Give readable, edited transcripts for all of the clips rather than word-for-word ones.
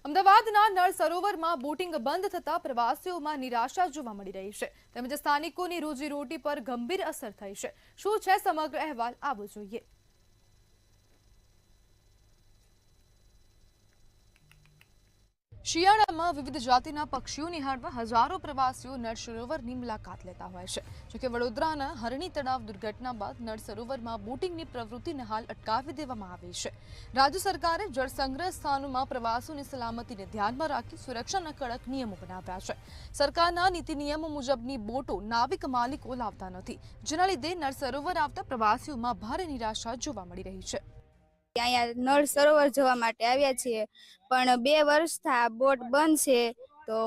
અમદાવાદના નળ સરોવરમાં બોટિંગ બંધ થતા પ્રવાસીઓમાં નિરાશા જોવા મળી રહી છે તેમજ સ્થાનિકોની રોજીરોટી પર ગંભીર અસર થઈ છે। શું છે સમગ્ર અહેવાલ, આવો જોઈએ। શિયાળામાં વિવિધ જાતિના પક્ષીઓ નિહાળવા હજારો પ્રવાસીઓ નળ સરોવરની મુલાકાત લેતા હોય છે। જોકે વડોદરાના હરણી તળાવ દુર્ઘટના બાદ નળ સરોવરમાં બોટિંગની પ્રવૃત્તિને હાલ અટકાવી દેવામાં આવી છે। રાજ્ય સરકારે જળ સંગ્રહ સ્થાનોમાં પ્રવાસીઓની સલામતીને ધ્યાનમાં રાખી સુરક્ષાના કડક નિયમો બનાવ્યા છે। સરકારના નીતિ નિયમો મુજબની બોટો નાવિક માલિકો લાવતા નથી, જેના લીધે નળ સરોવર આવતા પ્રવાસીઓમાં ભારે નિરાશા જોવા મળી રહી છે। અહીંયા નળ સરોવર જવા માટે આવ્યા છીએ, પણ 2 વર્ષથી આ બોટ બંધ છે, તો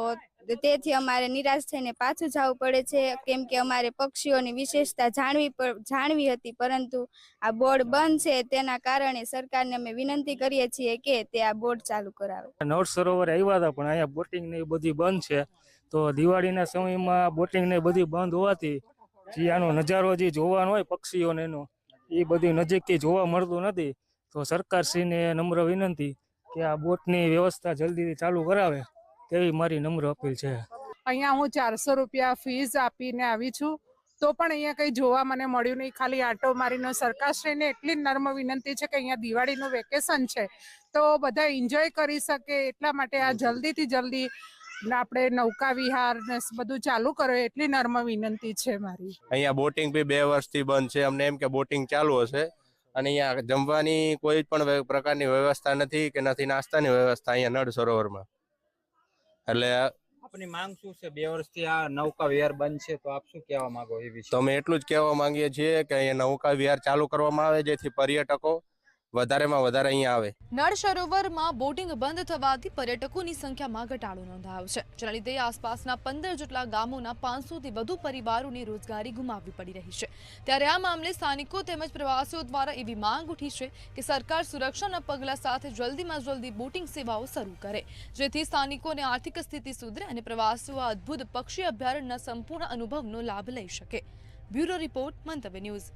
તેથી અમારે નિરાશ થઈને પાછું જવું પડે છે, કેમ કે અમારે પક્ષીઓની વિશેષતા જાણવી હતી, પરંતુ આ બોટ બંધ છે। તેના કારણે સરકારને અમે વિનંતી કરીએ છીએ કે તે આ બોટ ચાલુ કરાવે। નળ સરોવર આવ્યા હતા, પણ અહીંયા બોટિંગ ને બધી બંધ છે, તો દિવાળીના સમયમાં બોટિંગ ને બધી બંધ હોવાથી જે આનો નજારો જે જોવાનો હોય પક્ષીઓને એનો એ બધી નજીકથી જોવા મળતું નથી। તો સરકારશ્રીને નમ્ર વિનંતી કે આ બોટની વ્યવસ્થા જલ્દીથી ચાલુ કરાવે તેવી મારી નમ્ર અપીલ છે। અહીંયા હું 400 રૂપિયા ફીસ આપીને આવી છું, તો પણ અહીંયા કંઈ જોવા મને મળ્યું નહીં, ખાલી આંટો મારીને। સરકારશ્રીને એટલી નમ્ર વિનંતી છે કે અહીંયા દિવાળીનું વેકેશન છે, તો બધા એન્જોય કરી શકે, એટલા માટે આ જલ્દીથી જલ્દી આપણે નૌકા વિહાર ને બધું ચાલુ કરો, એટલી નમ્ર વિનંતી છે મારી। અહીંયા બોટિંગ બી 2 વર્ષથી બંધ છે, અમને એમ કે બોટિંગ ચાલુ હશે, અને અહીંયા જમવાની કોઈ પણ પ્રકારની વ્યવસ્થા નથી કે નથી નાસ્તાની વ્યવસ્થા અહીંયા નળ સરોવરમાં। એટલે આપની માંગ શું છે? 2 વર્ષથી આ નૌકા વિહાર બંધ છે, તો આપ શું કહેવા માંગો એ વિશે? તો અમે એટલું જ કહેવા માંગીએ છીએ કે અહીંયા નૌકા વિહાર ચાલુ કરવામાં આવે, જેથી પર્યટકો વધારેમાં વધારે અહીંયા આવે। નળ સરોવરમાં બોટિંગ બંધ થવાથી પર્યટકોની સંખ્યામાં ઘટાડો નોંધાયો છે, જેના લીધે આસપાસના 15 જેટલા ગામોના 500થી વધુ પરિવારોને રોજગારી ગુમાવવી પડી રહી છે। ત્યારે આ મામલે સ્થાનિકો તેમજ પ્રવાસીઓ દ્વારા એવી માંગ ઉઠી છે કે સરકાર સુરક્ષાના પગલાં સાથે જલ્દીમાં જલ્દી બોટિંગ સેવાઓ શરૂ કરે, જેથી સ્થાનિકોને આર્થિક સ્થિતિ સુધરે અને પ્રવાસીઓ આ અદ્ભુત પક્ષી અભયારણ્યના સંપૂર્ણ અનુભવનો લાભ લઈ શકે। બ્યુરો રિપોર્ટ, મંતવ્ય ન્યૂઝ।